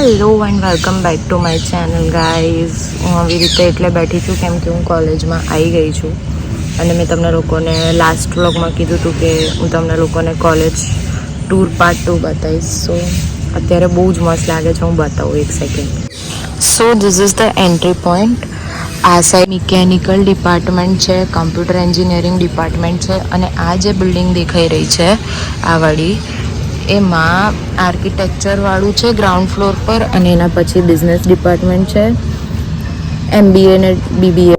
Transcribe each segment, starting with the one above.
Hello and welcome back to my channel guys. હું આવી રીતે એટલે બેઠી છું કેમ કે હું કોલેજમાં આવી ગઈ છું અને મેં તમને લોકોને લાસ્ટ વ્લોગમાં કીધું હતું કે હું તમને લોકોને કોલેજ ટૂર પાર્ટ 2 બતાવીશ. સો અત્યારે બહુ જ મસ્ત લાગે છે, હું બતાવું એક second. So this is the entry point. આ સાઈડ મિકેનિકલ ડિપાર્ટમેન્ટ છે, કમ્પ્યુટર એન્જિનિયરિંગ ડિપાર્ટમેન્ટ છે અને આ જે બિલ્ડિંગ દેખાઈ રહી છે આ વાળી એમાં આર્કિટેક્ચરવાળું છે ગ્રાઉન્ડ ફ્લોર પર અને એના પછી બિઝનેસ ડિપાર્ટમેન્ટ છે, MBA ને BBA.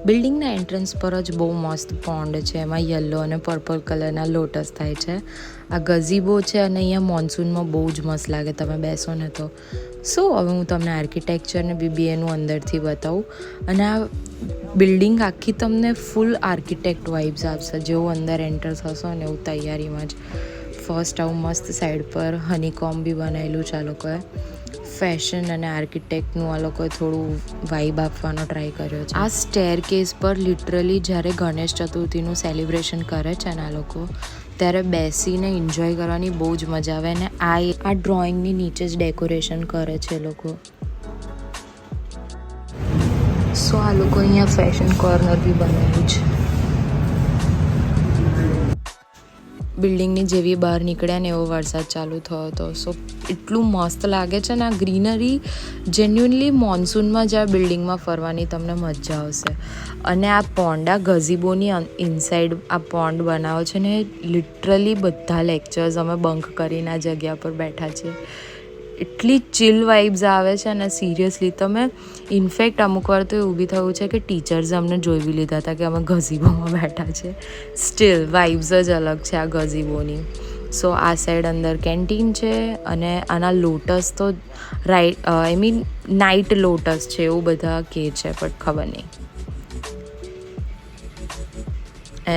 બિલ્ડિંગના એન્ટ્રન્સ પર જ બહુ મસ્ત પોન્ડ છે, એમાં યલો અને પર્પલ કલરના લોટસ થાય છે. આ ગઝીબો છે અને અહીંયા મોન્સૂનમાં બહુ જ મસ્ત લાગે, તમે બેસો ને તો. સો હવે હું તમને આર્કિટેક્ચર ને BBAનું અંદરથી બતાવું અને આ બિલ્ડિંગ આખી તમને ફૂલ આર્કિટેક્ટ વાઇબ્સ આપશે. જેવું અંદર એન્ટર થશો ને એવું તૈયારીમાં જ. ફર્સ્ટ આવું મસ્ત સાઈડ પર હનીકોમ્બ બી બનાવેલું છે આ લોકોએ. ફેશન અને આર્કિટેક્ટનું આ લોકોએ થોડું વાઇબ આપવાનો ટ્રાય કર્યો છે. આ સ્ટેર કેસ પર લિટરલી જ્યારે ગણેશ ચતુર્થીનું સેલિબ્રેશન કરે છે ને આ લોકો, ત્યારે બેસીને એન્જોય કરવાની બહુ જ મજા આવે. અને આ ડ્રોઈંગની નીચે જ ડેકોરેશન કરે છે લોકો. સો આ લોકો અહીંયા ફેશન કોર્નર બી બનાવ્યું છે. બિલ્ડિંગની જેવી બહાર નીકળ્યા ને એવો વરસાદ ચાલુ થયો હતો. સો એટલું મસ્ત લાગે છે ને આ ગ્રીનરી. જેન્યુઅનલી મોન્સૂનમાં જ આ બિલ્ડિંગમાં ફરવાની તમને મજા આવશે. અને આ પોન્ડ, આ ગઝીબોની ઇનસાઇડ આ પોન્ડ બનાવ્યો છે ને લિટરલી બધા લેક્ચર્સ અમે બંક કરીને આ જગ્યા પર બેઠા છીએ. એટલી ચિલ વાઇબ્સ આવે છે ને સિરિયસલી. તમે ઇનફેક્ટ અમુક વાર તો એવું બી થયું છે કે ટીચર્સે અમને જોઈ બી લીધા હતા કે અમે ગઝીબોમાં બેઠા છે. સ્ટીલ વાઇબ્સ જ અલગ છે આ ગઝીબોની. સો આ સાઈડ અંદર કેન્ટીન છે અને આના લોટસ તો નાઇટ લોટસ છે એવું બધા કહે છે, બટ ખબર નહીં.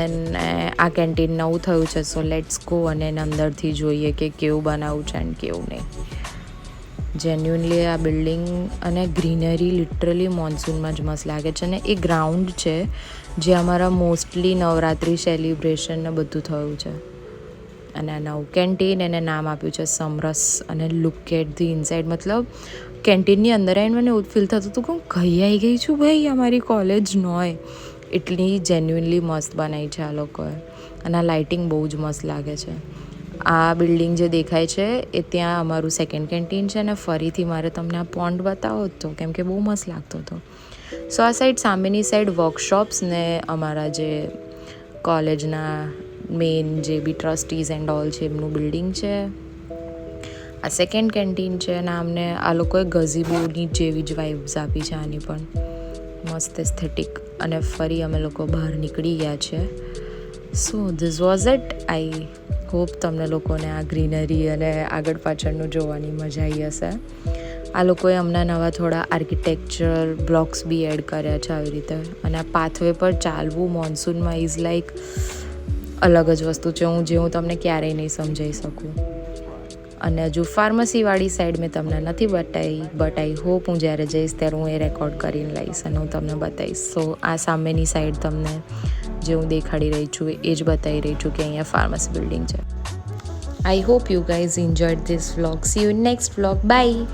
એન્ડ આ કેન્ટીન નવું થયું છે, સો લેટ્સ ગો અને એને અંદરથી જોઈએ કે કેવું બનાવવું છે અને કેવું નહીં. જેન્યુઅનલી આ બિલ્ડિંગ અને ગ્રીનરી લિટરલી મોન્સૂનમાં જ મસ્ત લાગે છે. અને એ ગ્રાઉન્ડ છે જે અમારા મોસ્ટલી નવરાત્રિ સેલિબ્રેશન ને બધું થયું છે. અને આ નવું કેન્ટીન એને નામ આપ્યું છે સમરસ. અને લુક એટ ધી ઇનસાઇડ. મતલબ કેન્ટીનની અંદર આવીને મને એવું ફીલ થતું હતું કે હું કઈ આવી ગઈ છું ભાઈ, અમારી કોલેજ નોય. એટલી જેન્યુઅનલી મસ્ત બનાવી છે આ લોકોએ. અને આ લાઇટિંગ બહુ જ મસ્ત લાગે છે. આ બિલ્ડિંગ જે દેખાય છે એ ત્યાં અમારું સેકન્ડ કેન્ટીન છે. અને ફરીથી મારે તમને આ પોન્ડ બતાવો હતો કેમ કે બહુ મસ્ત લાગતો હતો. સો આ સાઈડ સામેની સાઈડ વર્કશોપ્સ ને અમારા જે કોલેજના મેઇન જે બી ટ્રસ્ટીઝ એન્ડ ઓલ છે એમનું બિલ્ડિંગ છે. આ સેકન્ડ કેન્ટીન છે અને અમને આ લોકોએ ગઝીબોની જેવી જ વાઇબ્સ આપી છે આની પણ. મસ્ત એસ્થેટિક. અને ફરી અમે લોકો બહાર નીકળી ગયા છે. So this was it. I hope તમને લોકોને આ ગ્રીનરી અને આગળ પાછળનું જોવાની મજા આવી હશે. આ લોકોએ હમણાં નવા થોડા આર્કિટેક્ચર બ્લોક્સ બી એડ કર્યા છે આવી રીતે. અને આ પાથવે પર ચાલવું મોન્સૂનમાં ઇઝ લાઈક અલગ જ વસ્તુ છે. હું તમને ક્યારેય નહીં સમજાવી શકું. અને હજુ ફાર્મસીવાળી સાઈડ મેં તમને નથી બતાવી, બટ આઈ હોપ હું જ્યારે જઈશ ત્યારે હું એ રેકોર્ડ કરીને લઈશ અને હું તમને બતાવીશ. સો આ સામેની સાઈડ તમને જે હું દેખાડી રહી છું એ જ બતાવી રહી છું કે અહીંયા ફાર્મસી બિલ્ડિંગ છે. I hope you guys enjoyed this vlog. See you in next vlog. By.